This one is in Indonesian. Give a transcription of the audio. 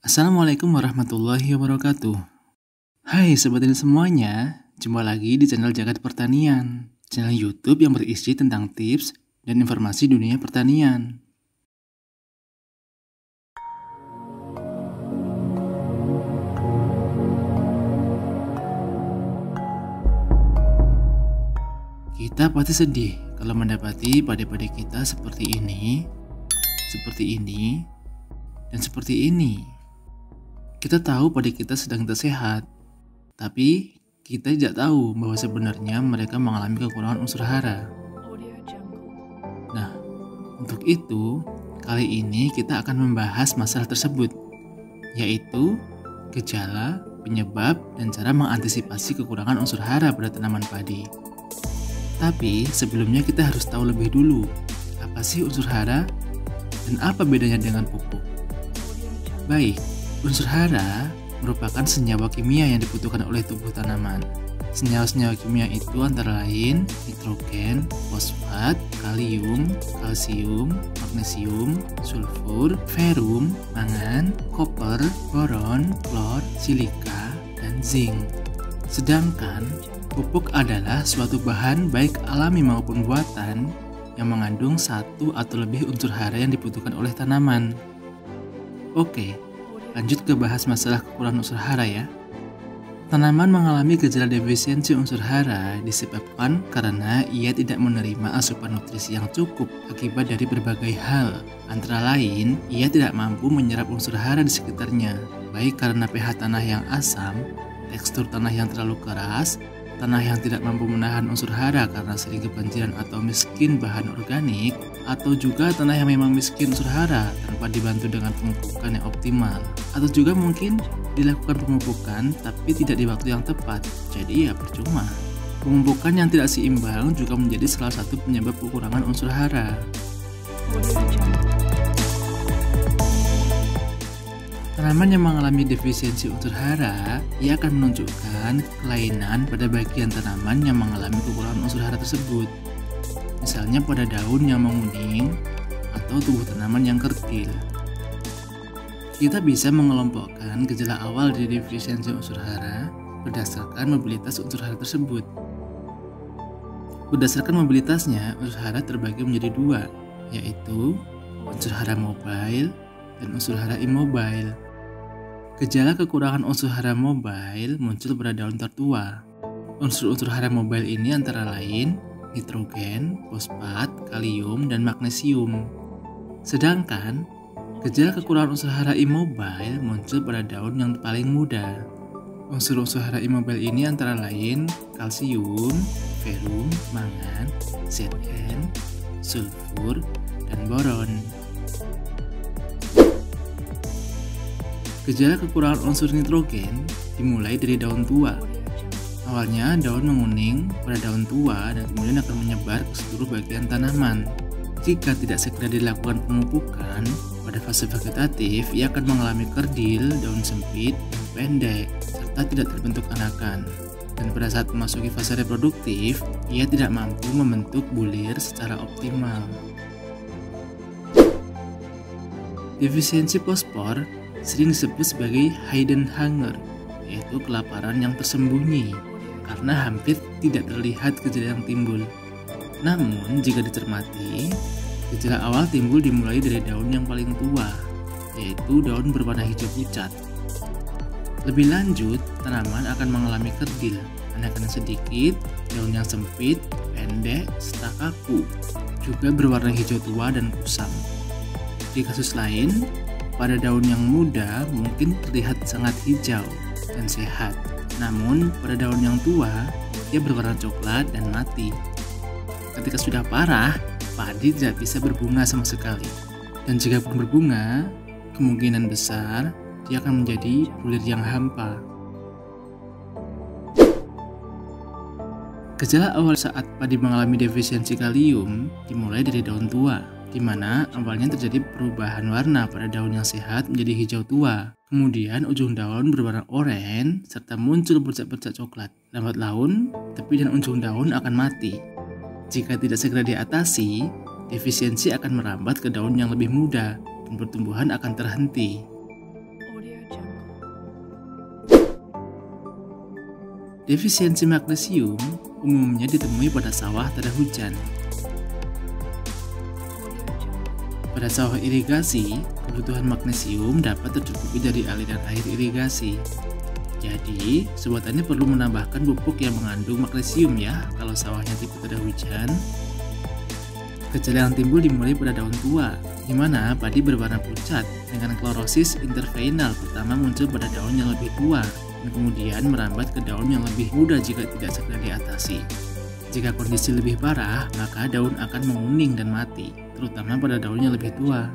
Assalamualaikum warahmatullahi wabarakatuh. Hai sobat ini semuanya, jumpa lagi di channel Jagat Pertanian, channel YouTube yang berisi tentang tips dan informasi dunia pertanian. Kita pasti sedih kalau mendapati padi-padi kita seperti ini, dan seperti ini. Kita tahu padi kita sedang tidak sehat, tapi kita tidak tahu bahwa sebenarnya mereka mengalami kekurangan unsur hara. Nah, untuk itu, kali ini kita akan membahas masalah tersebut, yaitu gejala, penyebab, dan cara mengantisipasi kekurangan unsur hara pada tanaman padi. Tapi sebelumnya kita harus tahu lebih dulu, apa sih unsur hara dan apa bedanya dengan pupuk. Baik, unsur hara merupakan senyawa kimia yang dibutuhkan oleh tubuh tanaman. Senyawa-senyawa kimia itu antara lain nitrogen, fosfat, kalium, kalsium, magnesium, sulfur, ferum, mangan, koper, boron, klor, silika, dan zinc. Sedangkan pupuk adalah suatu bahan baik alami maupun buatan yang mengandung satu atau lebih unsur hara yang dibutuhkan oleh tanaman. Oke, lanjut ke bahas masalah kekurangan unsur hara ya. Tanaman mengalami gejala defisiensi unsur hara disebabkan karena ia tidak menerima asupan nutrisi yang cukup akibat dari berbagai hal. Antara lain, ia tidak mampu menyerap unsur hara di sekitarnya, baik karena pH tanah yang asam, tekstur tanah yang terlalu keras, tanah yang tidak mampu menahan unsur hara karena sering kebanjiran atau miskin bahan organik, atau juga tanah yang memang miskin unsur hara tanpa dibantu dengan pemupukan yang optimal, atau juga mungkin dilakukan pemupukan tapi tidak di waktu yang tepat, jadi ya percuma. Pemupukan yang tidak seimbang juga menjadi salah satu penyebab kekurangan unsur hara. Tanaman yang mengalami defisiensi unsur hara, ia akan menunjukkan kelainan pada bagian tanaman yang mengalami kekurangan unsur hara tersebut. Misalnya pada daun yang menguning atau tubuh tanaman yang kerdil. Kita bisa mengelompokkan gejala awal dari defisiensi unsur hara berdasarkan mobilitas unsur hara tersebut. Berdasarkan mobilitasnya, unsur hara terbagi menjadi dua, yaitu unsur hara mobile dan unsur hara immobile. Gejala kekurangan unsur hara mobile muncul pada daun tertua. Unsur-unsur hara mobile ini antara lain nitrogen, fosfat, kalium, dan magnesium. Sedangkan gejala kekurangan unsur hara immobile muncul pada daun yang paling muda. Unsur-unsur hara immobile ini antara lain kalsium, ferum, mangan, Zn, sulfur, dan boron. Gejala kekurangan unsur nitrogen dimulai dari daun tua. Awalnya daun menguning pada daun tua dan kemudian akan menyebar ke seluruh bagian tanaman. Jika tidak segera dilakukan pemupukan, pada fase vegetatif ia akan mengalami kerdil, daun sempit, dan pendek, serta tidak terbentuk anakan. Dan pada saat memasuki fase reproduktif, ia tidak mampu membentuk bulir secara optimal. Defisiensi fosfor sering disebut sebagai hidden hunger, yaitu kelaparan yang tersembunyi, karena hampir tidak terlihat gejala yang timbul. Namun, jika dicermati, gejala awal timbul dimulai dari daun yang paling tua, yaitu daun berwarna hijau pucat. Lebih lanjut, tanaman akan mengalami kerdil, anakan sedikit, daun yang sempit, pendek, serta kaku, juga berwarna hijau tua dan kusam. Di kasus lain, pada daun yang muda mungkin terlihat sangat hijau dan sehat. Namun pada daun yang tua, ia berwarna coklat dan mati. Ketika sudah parah, padi tidak bisa berbunga sama sekali. Dan jika pun berbunga, kemungkinan besar dia akan menjadi bulir yang hampa. Gejala awal saat padi mengalami defisiensi kalium dimulai dari daun tua, di mana awalnya terjadi perubahan warna pada daun yang sehat menjadi hijau tua. Kemudian ujung daun berwarna oranye serta muncul bercak-bercak coklat. Lambat laun, tepi dan ujung daun akan mati. Jika tidak segera diatasi, defisiensi akan merambat ke daun yang lebih muda dan pertumbuhan akan terhenti. Defisiensi magnesium umumnya ditemui pada sawah tak ada hujan. Pada sawah irigasi, kebutuhan magnesium dapat tercukupi dari aliran air irigasi. Jadi, sobat tani perlu menambahkan pupuk yang mengandung magnesium ya kalau sawahnya tidak ada hujan. Gejala yang timbul dimulai pada daun tua, di mana padi berwarna pucat dengan klorosis interveinal pertama muncul pada daun yang lebih tua dan kemudian merambat ke daun yang lebih muda jika tidak segera diatasi. Jika kondisi lebih parah, maka daun akan menguning dan mati, terutama pada daun yang lebih tua.